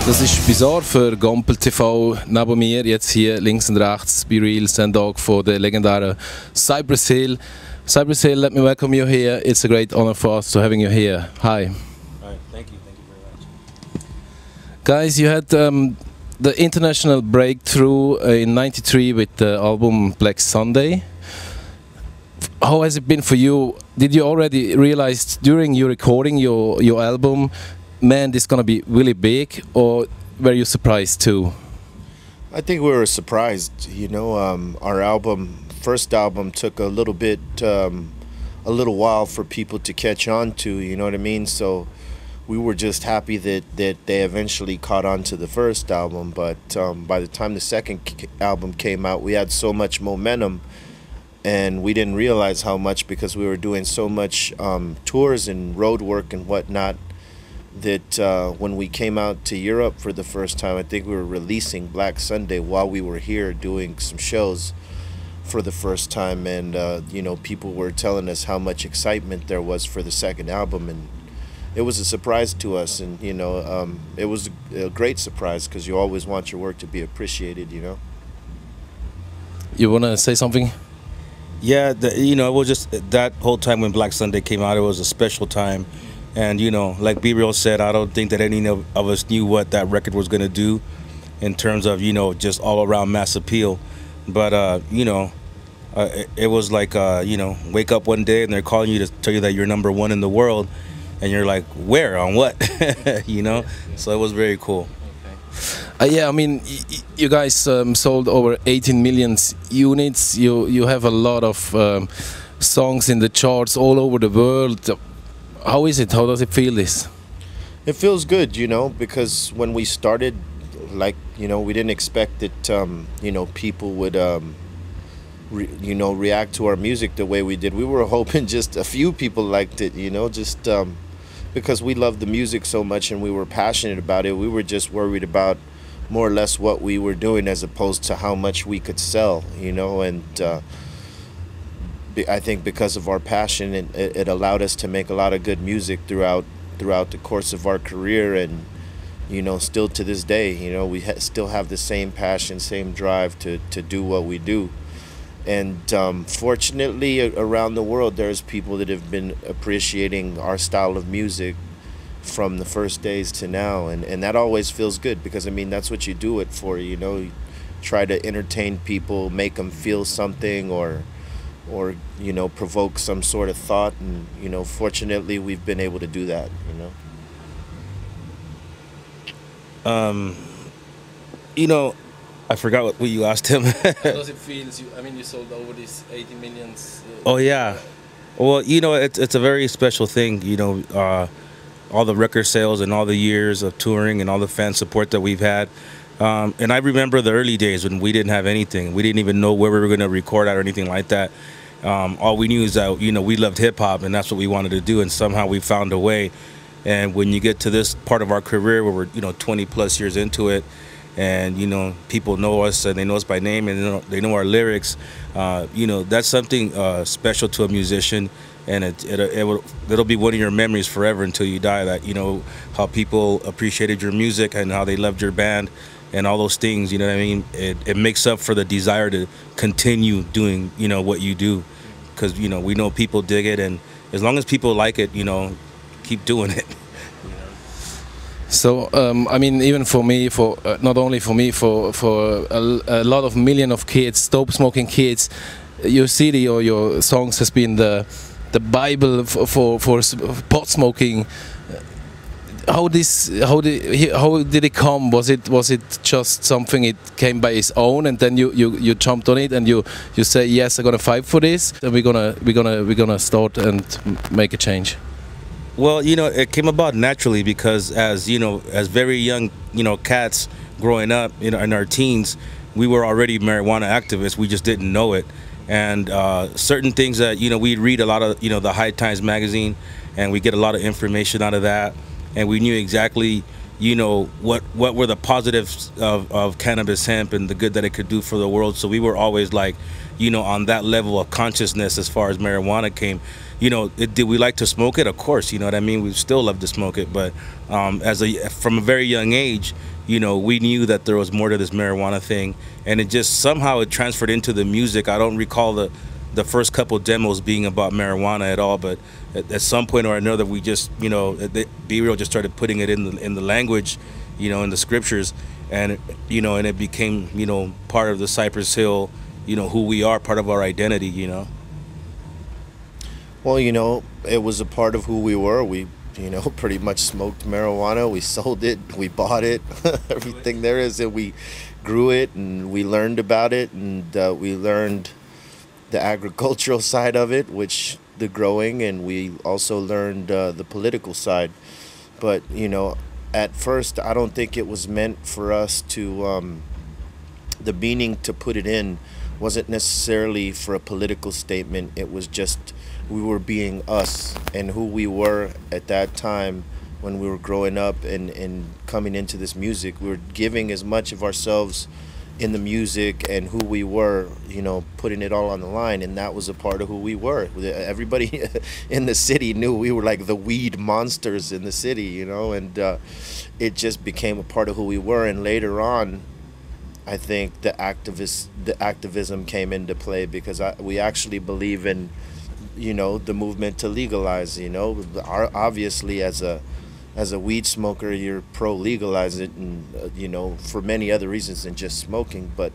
Das ist bizarr für Gompel TV neben mir, jetzt hier links und rechts, Be Real, Sendog von der legendären Cypress Hill. Cypress Hill, let me welcome you here. It's a great honor for us to having you here. Hi. Hi, thank you very much. Guys, you had the international breakthrough in '93 with the album Black Sunday. How has it been for you? Did you already realize during you recording your album, man, this is gonna be really big, or were you surprised too? I think we were surprised. You know, our first album took a little bit, a little while for people to catch on to. You know what I mean? So we were just happy that they eventually caught on to the first album. But by the time the second album came out, we had so much momentum, and we didn't realize how much because we were doing so much tours and road work and whatnot. That when we came out to Europe for the first time, I think we were releasing Black Sunday while we were here doing some shows for the first time, and you know, people were telling us how much excitement there was for the second album, and it was a surprise to us, and you know, it was a great surprise because you always want your work to be appreciated, you know. You wanna say something? Yeah, you know, it was just that whole time when Black Sunday came out, it was a special time. And, you know, like B Real said, I don't think that any of us knew what that record was going to do in terms of, you know, just all around mass appeal. But, you know, it was like, you know, wake up one day and they're calling you to tell you that you're #1 in the world. And you're like, where? On what? You know? So it was very cool. Yeah, I mean, you guys sold over 18 million units. You have a lot of songs in the charts all over the world. How is it? How does it feel this? It feels good, you know, because when we started, like, you know, we didn't expect that, you know, people would, you know, react to our music the way we did. We were hoping just a few people liked it, you know, just because we loved the music so much and we were passionate about it. We were just worried about more or less what we were doing as opposed to how much we could sell, you know, and I think because of our passion, it allowed us to make a lot of good music throughout the course of our career, and you know, still to this day, you know, we still have the same passion, same drive to do what we do. And fortunately, around the world, there's people that have been appreciating our style of music from the first days to now, and that always feels good because I mean that's what you do it for, you know, you try to entertain people, make them feel something, or you know, provoke some sort of thought, and you know, fortunately we've been able to do that, you know. You know, I forgot what you asked him. How does it feel? I mean, you sold over these 80 millions. Oh yeah, well, you know, it's a very special thing, you know, all the record sales and all the years of touring and all the fan support that we've had. And I remember the early days when we didn't have anything. We didn't even know where we were going to record at or anything like that. All we knew is that, you know, we loved hip-hop and that's what we wanted to do, and somehow we found a way. And when you get to this part of our career where we're, you know, 20+ years into it, and, you know, people know us and they know us by name and they know our lyrics, you know, that's something special to a musician. And it'll be one of your memories forever until you die, that, you know, how people appreciated your music and how they loved your band and all those things, you know what I mean? It makes up for the desire to continue doing, you know, what you do, because, you know, we know people dig it, and as long as people like it, you know, keep doing it. So I mean, even for me, for not only for me, for a lot of million of kids, dope smoking kids, your CD or your songs has been the Bible for pot smoking. How did it come? Was it just something it came by its own, and then you jumped on it and you say, yes, I'm gonna fight for this, and we're gonna start and make a change? Well, you know, it came about naturally because, as you know, as very young, you know, cats growing up, you know, in our teens, we were already marijuana activists. We just didn't know it. And certain things that, you know, we'd read a lot of, you know, the High Times magazine, and we get a lot of information out of that, and we knew exactly, what were the positives of cannabis hemp and the good that it could do for the world. So we were always like, on that level of consciousness as far as marijuana came. Did we like to smoke it? Of course, you know what I mean. We still love to smoke it, but from a very young age, we knew that there was more to this marijuana thing, and it just somehow it transferred into the music. I don't recall the first couple demos being about marijuana at all, but at some point or another, we just, B Real just started putting it in the language, in the scriptures, and and it became, part of the Cypress Hill, who we are, part of our identity. Well, it was a part of who we were. We, pretty much smoked marijuana. We sold it. We bought it. Everything there is. And we grew it, and we learned about it, and we learned the agricultural side of it, which the growing, and we also learned the political side. But, at first, I don't think it was meant for us to, the meaning to put it in wasn't necessarily for a political statement. It was just we were being us and who we were at that time when we were growing up and coming into this music. We were giving as much of ourselves in the music and who we were, putting it all on the line, and that was a part of who we were. Everybody in the city knew we were like the weed monsters in the city, and it just became a part of who we were. And later on, I think the activism came into play because we actually believe in, the movement to legalize. Obviously as a weed smoker, you're pro legalize it, and for many other reasons than just smoking. But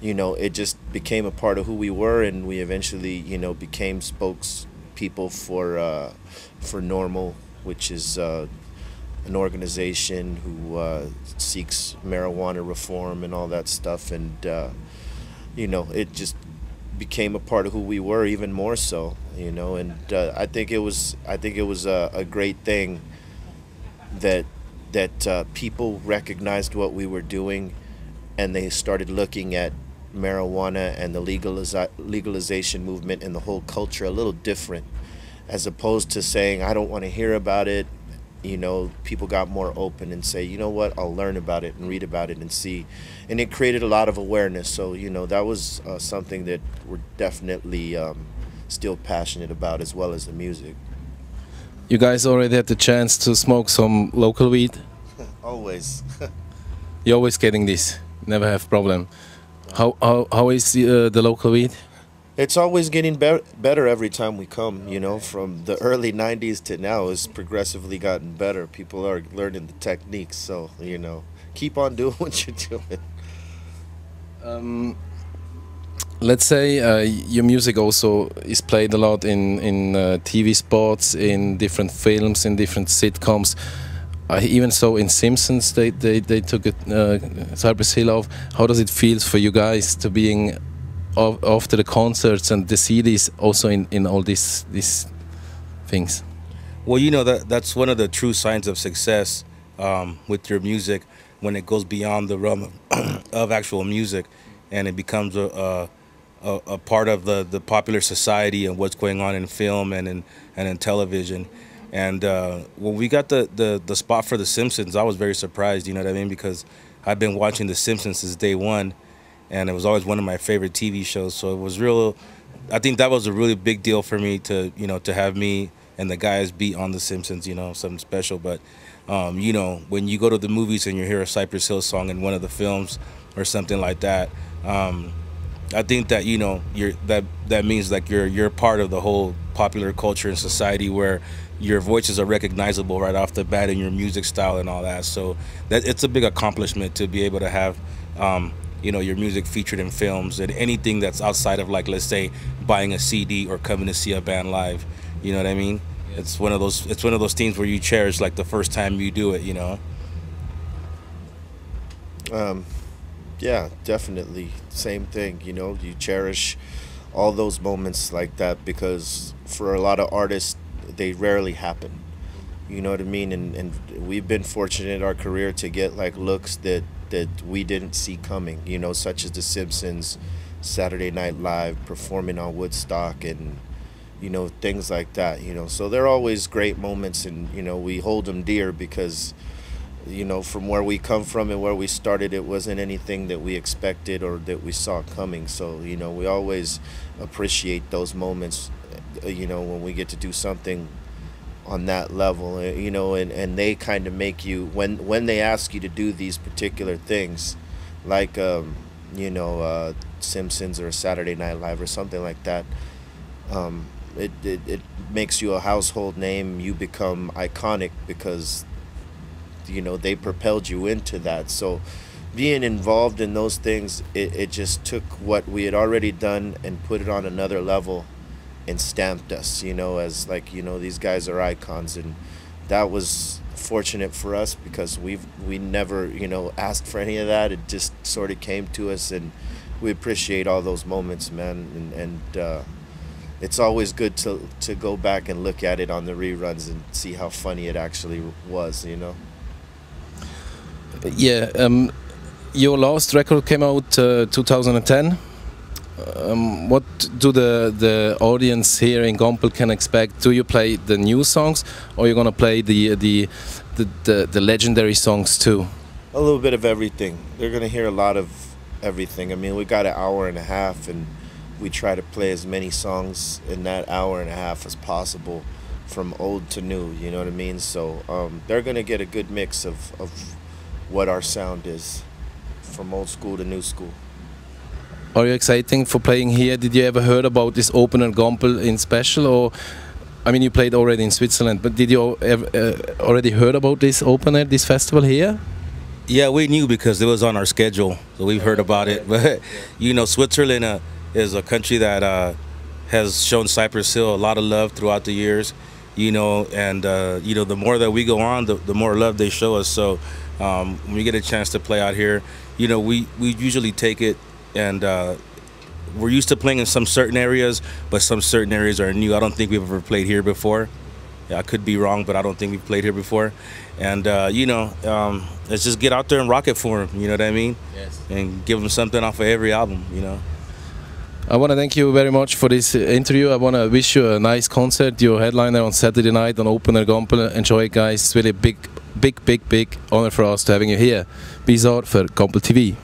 it just became a part of who we were, and we eventually became spokespeople for Normal, which is an organization who seeks marijuana reform and all that stuff, and it just became a part of who we were even more so, and I think it was a great thing that people recognized what we were doing, and they started looking at marijuana and the legalization movement and the whole culture a little different, as opposed to saying, I don't want to hear about it. People got more open and say, what, I'll learn about it and read about it and see. And it created a lot of awareness. So, that was something that we're definitely still passionate about, as well as the music. You guys already had the chance to smoke some local weed? Always. You're always getting this, never have problem. How is the local weed? It's always getting better every time we come, from the early 90s to now. It's progressively gotten better. People are learning the techniques, so, keep on doing what you're doing. Let's say your music also is played a lot in TV spots, in different films, in different sitcoms. I even saw in Simpsons they took Cypress Hill off. How does it feel for you guys to being after the concerts and the CDs also in all these things? Well, that's one of the true signs of success with your music, when it goes beyond the realm of actual music, and it becomes a part of the popular society and what's going on in film and in television. And when we got the spot for The Simpsons, I was very surprised, you know what I mean? Because I've been watching The Simpsons since day one, and it was always one of my favorite TV shows. So it was I think that was a really big deal for me to have me and the guys be on The Simpsons, something special. But, when you go to the movies and you hear a Cypress Hill song in one of the films or something like that, I think that, that means like you're part of the whole popular culture and society, where your voices are recognizable right off the bat in your music style and all that. So it's a big accomplishment to be able to have your music featured in films and anything that's outside of, like, let's say, buying a CD or coming to see a band live. You know what I mean? Yeah. It's one of those things where you cherish, like, the first time you do it. Yeah, definitely. Same thing. You cherish all those moments like that, because for a lot of artists, they rarely happen. You know what I mean? And we've been fortunate in our career to get like looks that we didn't see coming, such as The Simpsons, Saturday Night Live, performing on Woodstock, and, things like that, So they're always great moments, and, we hold them dear because, you know, from where we come from and where we started, it wasn't anything that we expected or that we saw coming. So, you know, we always appreciate those moments, you know, when we get to do something on that level, you know, and they kind of make you, when they ask you to do these particular things, like, Simpsons or Saturday Night Live or something like that, it makes you a household name. You become iconic because, you know, they propelled you into that. So being involved in those things, it just took what we had already done and put it on another level and stamped us, you know, as like, you know, these guys are icons. And that was fortunate for us because we never, you know, asked for any of that. It just sort of came to us, and we appreciate all those moments, man. And it's always good to go back and look at it on the reruns and see how funny it actually was, you know. Yeah, your last record came out 2010. What do the audience here in Gompel can expect? Do you play the new songs, or you're gonna play the legendary songs too? A little bit of everything. They're gonna hear a lot of everything. I mean, we got an hour and a half, and we try to play as many songs in that hour and a half as possible, from old to new. You know what I mean? So they're gonna get a good mix of what our sound is, from old school to new school. Are you excited for playing here? Did you ever heard about this opener Gompel in special, or I mean, you played already in Switzerland, but did you ever, already heard about this opener, this festival here? Yeah, we knew because it was on our schedule, so we've heard about it. But you know, Switzerland is a country that has shown Cypress Hill a lot of love throughout the years. You know, and you know, the more that we go on, the more love they show us. So when we get a chance to play out here, you know, we usually take it. And we're used to playing in some certain areas, but some certain areas are new. I don't think we've ever played here before. Yeah, I could be wrong, but I don't think we've played here before. And, you know, let's just get out there and rock it for them, you know what I mean? Yes. And give them something off of every album, you know? I want to thank you very much for this interview. I want to wish you a nice concert. Your headliner on Saturday night on Opener Gompel. Enjoy it, guys. It's really big honor for us to having you here. Bizarre for Gompel TV.